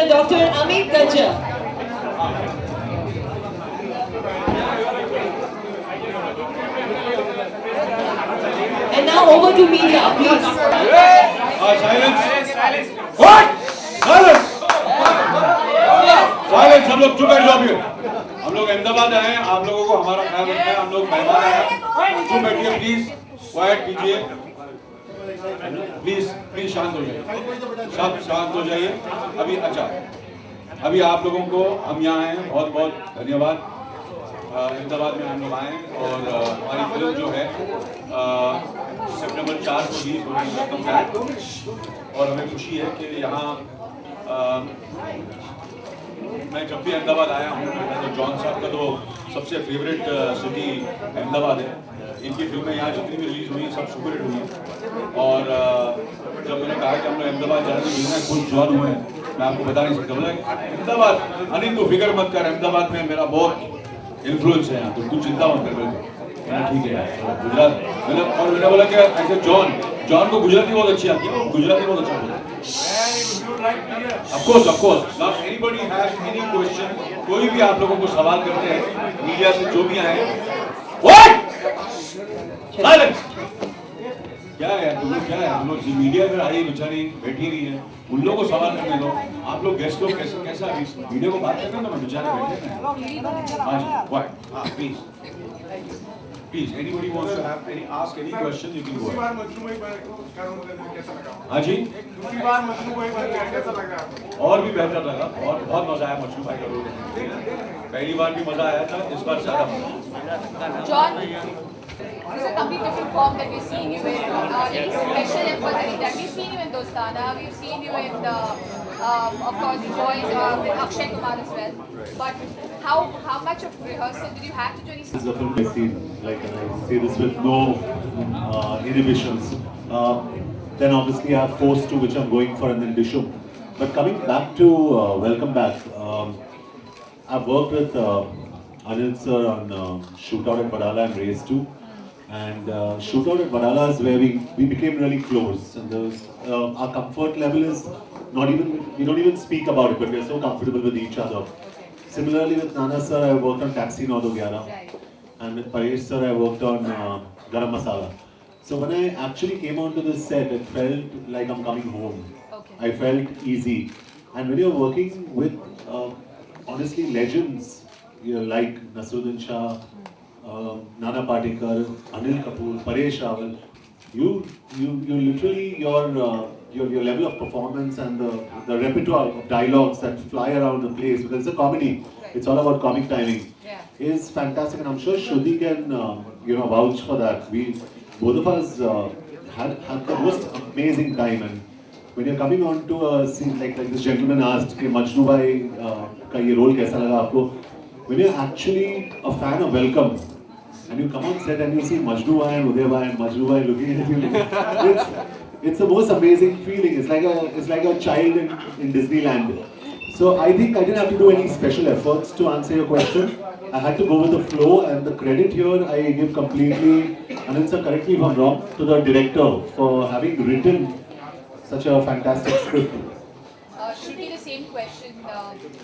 Mr. Dr. Amit Gajja. And now over to media, please. Silence. What? Silence. Silence. हम लोग चुप बैठ जाओ अभी। हम लोग अहमदाबाद आए हैं, आप लोगों को हमारा ख्याल रखना है, हम लोग मेहमान आए हैं, चुप बैठिए प्लीज, क्वाइट कीजिए, प्लीज शांत हो जाइए, सब शांत हो जाइए। अभी अच्छा, अभी आप लोगों को हम यहाँ आए हैं, बहुत बहुत धन्यवाद। अहमदाबाद में हम लोग आए हैं और हमारी फिल्म जो है सितंबर 4 को रिलीज हो रही है और हमें खुशी है कि यहाँ मैं जब भी अहमदाबाद आया हूँ तो जॉन साहब का तो सबसे फेवरेट सिटी अहमदाबाद है। इनकी फिल्में यहाँ जितनी भी रिलीज हुई सब सुपर हिट हुई हैं और जब मैंने कहा कि हम लोग अहमदाबाद जाने के लिए खुद जॉन हुए हैं, मैं आपको बता नहीं सकता। बोला अहमदाबाद, अनिल तो फिक्र मत कर, अहमदाबाद में मेरा बहुत इन्फ्लुएंस है यहाँ, तो कुछ चिंता मत कर। मैंने ठीक है गुजरात, मैंने बोला कि ऐसे जॉन को गुजराती बहुत अच्छी आती है, गुजराती बहुत अच्छा बोलता है। Of course. Now anybody has any question, कोई भी आप लोगों को सवाल करते हैं मीडिया से जो भी आए, What? Silence. क्या है तुम लोग, क्या है हम लोग मीडिया में आई बेचारी बैठी रही है, उन लोगों को सवाल करने दो। आप लोग गेस्ट लोग कैसा वीडियो को बात करते हैं ना, बेचारे बैठे हैं। हाँ जी, What? हाँ please anybody wants to have ask any question you can go ahead. हाँ जी, दूसरी बार मजनू भाई बन गया, कैसा लग रहा है आपको? और भी बेहतर लगा और बहुत मजा आया मजनू भाई का रोल। पहली बार भी मजा आया था, इस बार ज्यादा मजा। John, it's a complete different form that we're seeing you in. Any special efforts that we've seen you in Dostana, we've seen you in, of course, The Boys with Akshay Kumar as well. But how much of rehearsal did you have to do? This is a film I see, like, and I say this with no inhibitions. Then obviously I have Force 2, which I'm going for, and then Dishum. But coming back to Welcome Back, I've worked with Anil sir on Shootout at Badala and Race 2. And Shootout at Badala is where we became really close. And there was, our comfort level is not even, we don't even speak about it, but we're so comfortable with each other. Similarly with Nana sir, I worked on Taxi 911. And with Paresh sir, I worked on Garam Masala. So when I actually came onto this set, it felt like I'm coming home. Okay. I felt easy. And when you're working with, honestly, legends, you know, like Nasruddin Shah, Nana Patekar, Anil Kapoor, Paresh Rawal, you literally, your level of performance and the repertoire of dialogues that fly around the place, because it's a comedy, it's all about comic timing, is fantastic. And I'm sure Shruti can, vouch for that. Both of us had the most amazing time. And when you're coming on to a scene like this gentleman asked, कि मजनू भाई का ये role कैसा लगा आपको? When you're actually a fan of Welcome, and you come on set and you see Majnu bhai and Uday bhai and Majnu bhai looking at you, it's the most amazing feeling. It's like a child in Disneyland. So I think I didn't have to do any special efforts to answer your question. I had to go with the flow, and the credit here I give completely, Anand sir, correct me if I'm wrong, to the director for having written such a fantastic script. Shruti, the same question.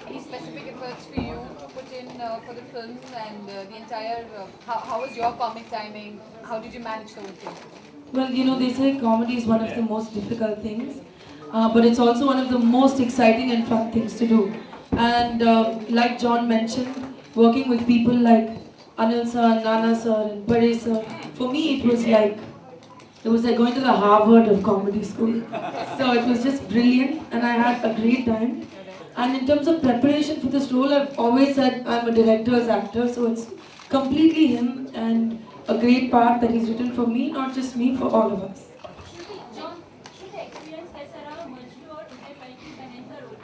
Any specific efforts for you to put in for the film and the entire, how was your comic timing? How did you manage the whole thing? Well, they say comedy is one of the most difficult things, but it's also one of the most exciting and fun things to do. And like John mentioned, working with people like Anil sir, Nana sir and Paresh sir, for me it was like going to the Harvard of comedy school. So it was just brilliant and I had a great time. And in terms of preparation for this role, I've always said I'm a director's actor, so it's completely him and a great part that he's written for me, not just me, for all of us. John, should the experience कैसा रहा मजनू और उदय भाई की बहन का role?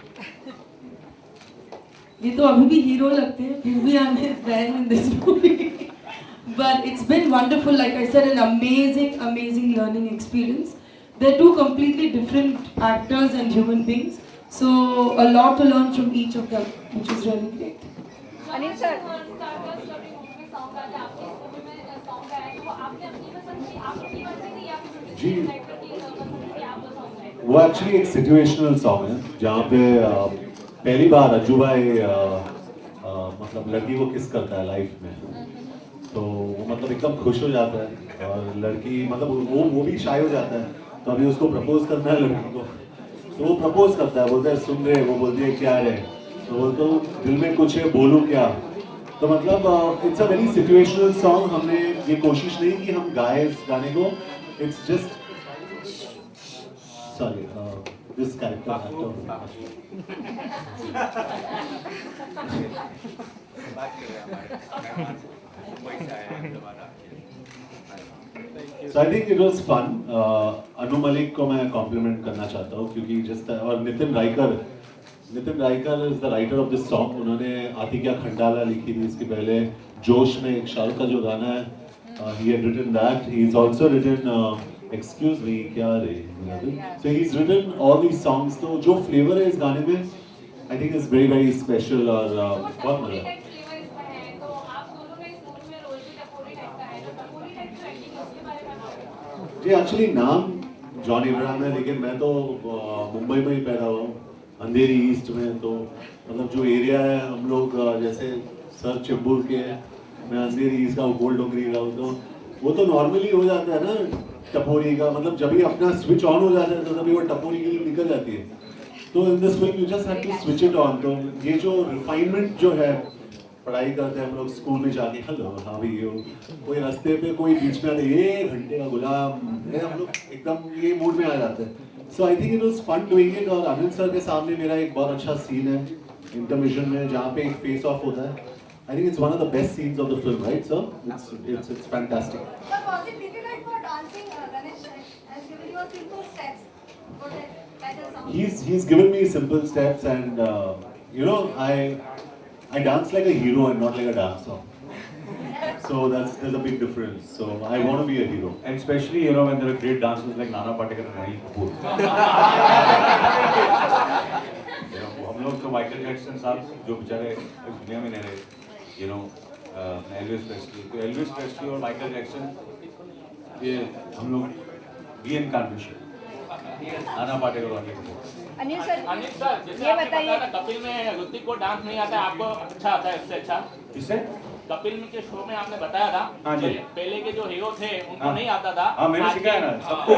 ये तो अभी भी हीरो लगते हैं, फिर भी I'm his band in this movie. But it's been wonderful, like I said, an amazing learning experience. They're two completely different actors and human beings, so a lot to learn from each of them, which is really great. Anil sir. जी, वो actually एक situational song है जहाँ पे पहली बार अज्जू भाई मतलब लड़की को किस करता है लाइफ में, तो वो मतलब एकदम खुश हो जाता है और लड़की मतलब वो भी शाय हो जाता है, तो अभी उसको प्रपोज करना है लड़की को, तो वो प्रपोज करता है, बोलता है सुन रहे, वो बोलती है क्या है, तो बोलते हो दिल में कुछ है बोलूँ क्या, तो मतलब it's a very situational song. हमने ये कोशिश नहीं कि हम गाए इस गाने को, it's just sorry this character So I think it was fun. Anu Malik को मैं कॉम्प्लीमेंट करना चाहता हूँ क्योंकि जिस तरह, और Nitin Raikar is the writer of this song. उन्होंने आती क्या खंडाला लिखी थी इसके पहले, जोश में एक शाहरुख का जो गाना है, he had written that. He's also written excuse me क्या रे, so he's written all these songs. तो जो फ्लेवर है इस गाने में I think is very very special और बहुत मजा है। जी एक्चुअली नाम जॉन इब्राहिम है, लेकिन मैं तो मुंबई में ही पैदा हुआ हूँ, अंधेरी ईस्ट में, तो मतलब जो एरिया है हम लोग जैसे सर चेंबूर के हैं, मैं अंधेरी ईस्ट का गोल डोंगरी का हूँ, तो वो तो नॉर्मली हो जाता है ना टपोरी का, मतलब जब भी अपना स्विच ऑन हो जाता है तो तभी वो टपोरी के लिए निकल जाती है, तो in this film you just have to switch it on. तो ये जो रिफाइनमेंट जो है, पढ़ाई करते हैं हम लोग स्कूल में जाके, हेलो हाँ भी हो, कोई रास्ते पे कोई बीच में आते, ये घंटे का गुलाम, हम लोग एकदम ये मूड में आ जाते हैं। So I think it was fun doing it. और अनिल सर के सामने मेरा एक बहुत अच्छा सीन है इंटरमिशन में, जहाँ पे एक फेस ऑफ होता है। I think it's one of the best scenes of the film, right sir? It's fantastic. But was it difficult for dancing? Ganesh has given you a simple steps for that better sound. He's given me simple steps, and you know I dance like a hero and not like a dancer. So there's a big difference. So I want to be a hero. And especially, you know, when there are great dancers like Nana Patekar and Anil Kapoor. You know, हम लोग तो Michael Jackson साहब जो बेचारे इस दुनिया में नहीं रहे, you know, एल्विस प्रेस्ली, तो एल्विस प्रेस्ली और माइकल जैक्सन ये हम लोग रीइनकार्नेशन, नाना पाटेकर और अनिल कपूर। अनिल सर जैसे आपने बताया ना कपिल में ऋतिक को डांस नहीं आता है, आपको अच्छा आता है, इससे अच्छा किससे? कपिल के शो में आपने बताया था, हाँ जी। पहले के जो हीरो थे उनको हाँ। नहीं आता था। हाँ मैंने सिखाया ना सबको।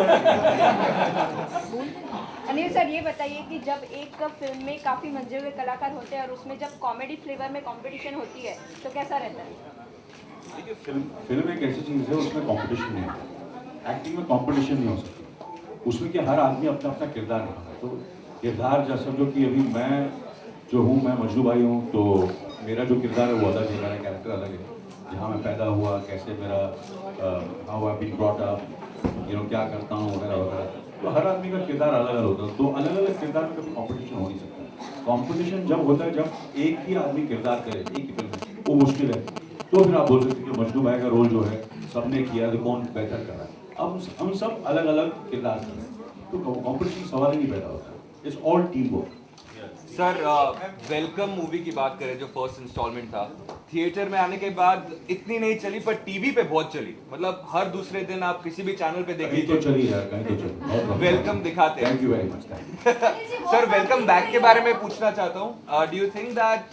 अनिल सर ये बताइए कि जब एक फिल्म में काफ़ी मंजे हुए कलाकार होते हैं और उसमें जब कॉमेडी फ्लेवर में कंपटीशन होती है तो कैसा रहता है? देखिए फिल्म एक ऐसी चीज़ है, उसमें कंपटीशन नहीं है, एक्टिंग में कंपटीशन नहीं हो सकती, उसमें क्या हर आदमी अपना अपना किरदार निभाता है। तो किरदार जैसा समझो कि अभी मैं जो हूँ, मैं मजनू भाई हूँ, तो मेरा जो किरदार है वो अलग है, मेरा कैरेक्टर अलग है, जहाँ मैं पैदा हुआ, कैसे मेरा how I been brought up, you know, क्या करता हूँ वगैरह वगैरह, तो हर आदमी का किरदार अलग अलग होता है, तो अलग अलग किरदार में कभी कॉम्पिटिशन हो नहीं सकता। कॉम्पिटिशन जब होता है जब एक ही आदमी किरदार करे एक ही फिल्म में, वो मुश्किल है, तो फिर आप बोल सकते हैं कि मजनू भाई का रोल जो है सबने किया, तो कौन बेहतर कर रहा है। अब हम सब अलग अलग किरदार कर रहे हैं, तो कॉम्पिटिशन सवाल ही नहीं पैदा होता, it's all team work. Sir welcome movie की बात करें जो फर्स्ट इंस्टॉलमेंट था, थिएटर में आने के बाद इतनी नहीं चली पर टीवी पे बहुत चली, मतलब हर दूसरे दिन आप किसी भी चैनल पे देख कहीं तो लीजिए चली यार, कहीं तो चली। वेलकम दिखाते हैं। Thank you very much. Sir welcome back के बारे में पूछना चाहता हूँ, do you think that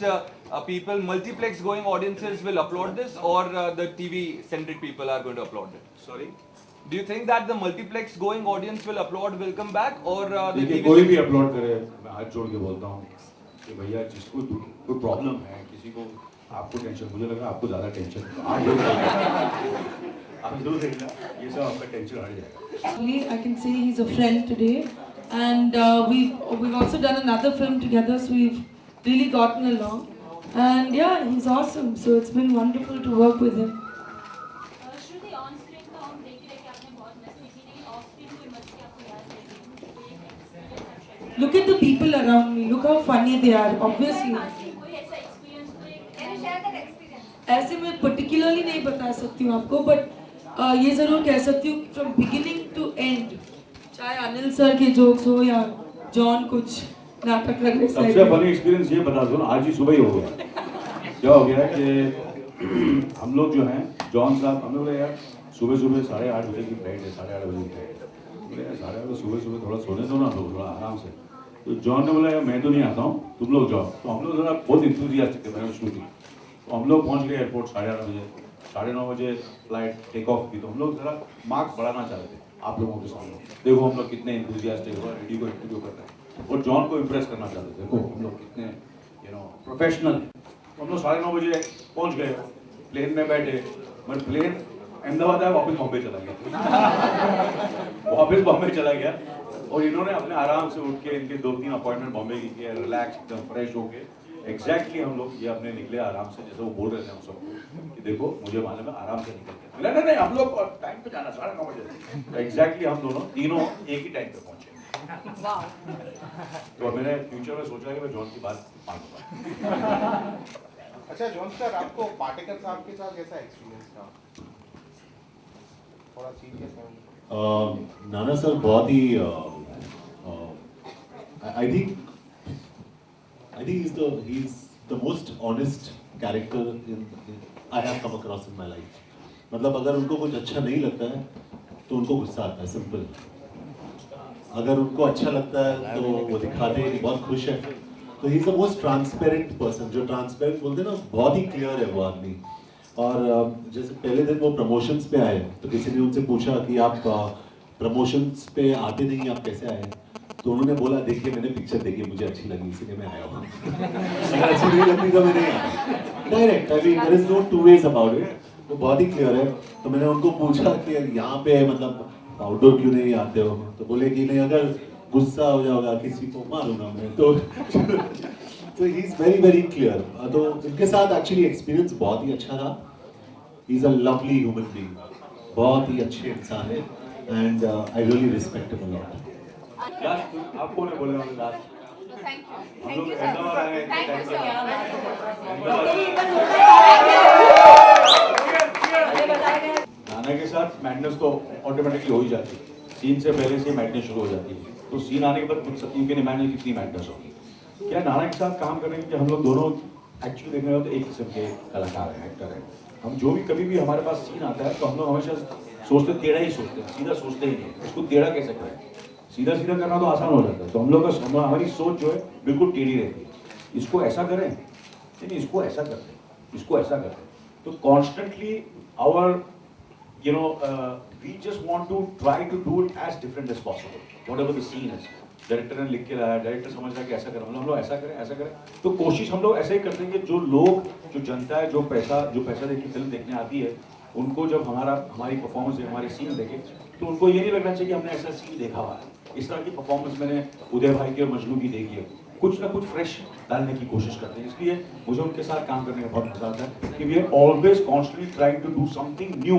people multiplex going audiences will applaud this or the TV centric people are going to applaud it? Sorry, do you think that the multiplex going audience will applaud welcome back or the देखिए TV कोई भी upload करे, मैं हाथ जोड़ के बोलता हूँ कि भैया जिसको कोई प्रॉब्लम है, किसी को आपको टेंशन, मुझे लगा आपको ज़्यादा टेंशन, आप जरूर देखना, ये सब आपका टेंशन हट जाएगा। Actually, I can say he's a friend today, and we've also done another film together, so we've really gotten along, and yeah, he's awesome. So it's been wonderful to work with him. Shruti on screen तो हम देख ही रहे कि आपने बहुत मस्ती की, लेकिन ऑफ स्क्रीन कोई मस्ती आपको याद रहेगी, कोई एक एक्सपीरियंस आप शेयर करें। Look at the people around me. Look how funny they are. Obviously. कोई ऐसा एक्सपीरियंस तो एक Can you share that experience? ऐसे मैं पर्टिकुलरली नहीं बता सकती हूँ आपको, बट ये ज़रूर कह सकती हूँ फ्रॉम बिगिनिंग टू एंड, चाहे अनिल सर के जोक्स हो या जॉन कुछ नाटक करने से। सबसे फनी एक्सपीरियंस ये बता दो ना, आज ही सुबह ही हो गया। क्या हो गया कि हम लोग जो हैं जॉन साहब, हम लोग यार सुबह सुबह 8:30 बजे की फ्लाइट है, 8:30 बजे की फ्लाइट है, बोले यार 8:30 सुबह सुबह थोड़ा सोने दो ना, लोग थोड़ा आराम से। तो जॉन ने बोला यार मैं तो नहीं आता हूँ, तुम लोग जाओ। तो हम लोग जरा बहुत इंथुजियास्टिक थे, मैंने शूटिंग। तो हम लोग पहुँच गए एयरपोर्ट 8:30 बजे, 9:30 बजे फ्लाइट टेक ऑफ की। तो हम लोग जरा मार्क्स बढ़ाना चाह रहे थे आप लोगों के सामने, देखो हम लोग कितने इंथुजियास्टिक हो, रेडी को इंटरव्यू कर रहे हैं, और जॉन को इम्प्रेस करना चाहते थे, देखो हम लोग कितने प्रोफेशनल। तो हम लोग 9:30 बजे पहुँच गए, प्लेन में बैठे, मगर प्लेन अहमदाबाद आया, वापस बॉम्बे चला गया वापस बॉम्बे चला गया। और इन्होंने अपने आराम से उठ के इनके 2-3 अपॉइंटमेंट बॉम्बे की किया, रिलैक्स एकदम फ्रेश होके एग्जैक्टली हम लोग ये अपने निकले आराम से, जैसे वो बोल रहे थे हम सबको कि देखो मुझे मालूम है आराम से निकलते। नहीं हम लोग टाइम पे जाना 9:30 बजे। तो एग्जैक्टली हम दोनों तीनों एक ही टाइम पे पहुंचे। तो मैंने फ्यूचर में सोचा कि मैं जॉन की बात मानूंगा। अच्छा जॉन सर, आपको पाटेकर साहब के साथ कैसा एक्सपीरियंस था? थोड़ा सीन कैसा? नाना सर बहुत ही I think he's the most honest character I have come across in my life. मतलब अगर उनको कुछ अच्छा नहीं लगता है तो उनको गुस्सा आता है, सिंपल। अगर उनको अच्छा लगता है तो वो दिखाते हैं कि बहुत खुश है। तो he is the most transparent person, जो ट्रांसपेरेंट बोलते हैं ना, बहुत ही क्लियर है वो आदमी। और जैसे पहले दिन वो प्रमोशंस पे आए तो किसी ने उनसे पूछा कि आप प्रमोशंस पे आते नहीं, आप कैसे आए? तो उन्होंने बोला देखिए मैंने पिक्चर देखी, मुझे अच्छी लगी इसलिए मैं आया हूँ अगर अच्छी नहीं लगती तो मैं नहीं आया। Direct, I mean there is no two ways about it. तो बहुत ही क्लियर है। तो मैंने उनको पूछा कि यहाँ पे मतलब आउटडोर क्यों नहीं आते हो? तो बोले कि नहीं, अगर गुस्सा हो जाओगा किसी को मारूंगा मैं। तो ही इज वेरी क्लियर। तो उनके साथ एक्चुअली एक्सपीरियंस बहुत ही अच्छा था। He is a lovely human being, बहुत ही अच्छे इंसान है, and I really respect him a lot. Last आपको ने बोले होंगे last. Thank you sir. Thank you sir. नाना के साथ मैडनेस तो ऑटोमेटिकली हो ही जाती है, सीन से पहले से मैडनेस शुरू हो जाती है। तो सीन आने के बाद खुद सत्य के इमेजिन कितनी मैडनेस होगी। क्या नाना के साथ काम करने के हम लोग दोनों एक्चुअली देखने में तो एक किस्म के कलाकार हैं, एक्टर हैं। हम जो भी कभी भी हमारे पास सीन आता है तो हम लोग हमेशा सोचते टेढ़ा ही सोचते हैं, सीधा सोचते ही नहीं, उसको टेढ़ा कैसे करें। सीधा सीधा करना तो आसान हो जाता है। तो हम लोग का हमारी सोच जो है बिल्कुल टेढ़ी रहती है। इसको ऐसा करें, नहीं इसको ऐसा करते हैं, इसको ऐसा करते हैं। तो constantly our we just want to try to do it as different as possible, whatever the scene is. Director ने लिख के लाया, डायरेक्टर समझ रहा है कि ऐसा करें, हम लोग ऐसा करें ऐसा करें। तो कोशिश हम लोग ऐसे ही करते हैं कि जो लोग, जो जनता है, जो पैसा देखिए फिल्म देखने आती है, उनको जब हमारी परफॉर्मेंस हमारे सीन देखे तो उनको ये नहीं लगना चाहिए कि हमने ऐसा सीन देखा हुआ है। इस तरह की परफॉर्मेंस मैंने उदय भाई की और मजनू की देखी है। कुछ ना कुछ फ्रेश डालने की कोशिश करते हैं, इसलिए मुझे उनके साथ काम करने में बहुत मजा आता है कि we are always constantly trying to do something new,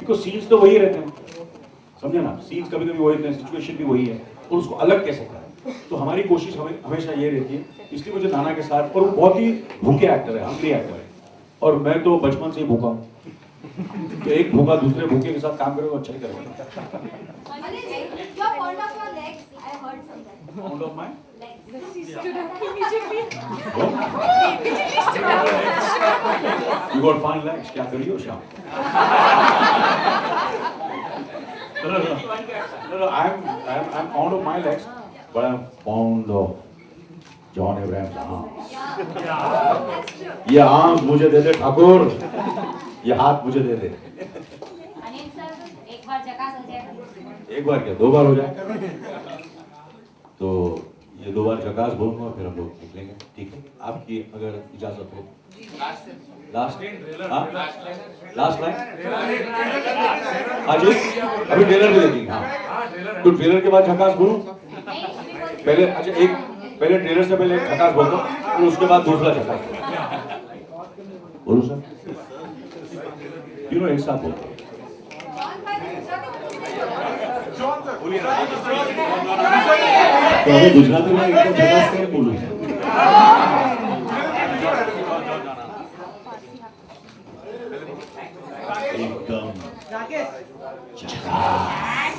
because scenes तो वही रहते हैं, समझे ना, सीन्स कभी कभी वही रहते हैं, सिचुएशन भी वही है, और उसको अलग कैसे करें। तो हमारी कोशिश हमेशा ये रहती है। इसलिए मुझे नाना के साथ, और वो बहुत ही भूखे एक्टर है, हंग्री एक्टर है, और मैं तो बचपन से ही भूखा हूँ। तो एक भूखा दूसरे भूखे के साथ काम करेगा, अच्छा ही करेगा। You are fond of your legs. I heard something. Fond of my You got fine legs. क्या करियो शाम? No. I'm fond of my legs, but I'm fond of John Abraham's arms. ये आर्म्स मुझे दे दे ठाकुर, ये हाथ मुझे दे दे। अनिल सर, एक बार झकास हो जाए। एक बार क्या, 2 बार हो जाए। तो ये 2 बार झकास बोलूंगा, फिर हम लोग निकलेंगे, ठीक है? आपकी अगर इजाजत हो। लास्ट लाइन आज अभी ट्रेलर भी देखेंगे। हाँ, तो ट्रेलर के बाद झकास बोलूं पहले? अच्छा, एक पहले ट्रेलर से पहले एक झकास बोलता हूं, फिर उसके बाद दूसरा झकास बोलूं सर? तीनों एक साथ बोलते हैं। तो हमें गुजराती में एकदम झकास से बोलूं। एकदम झकास।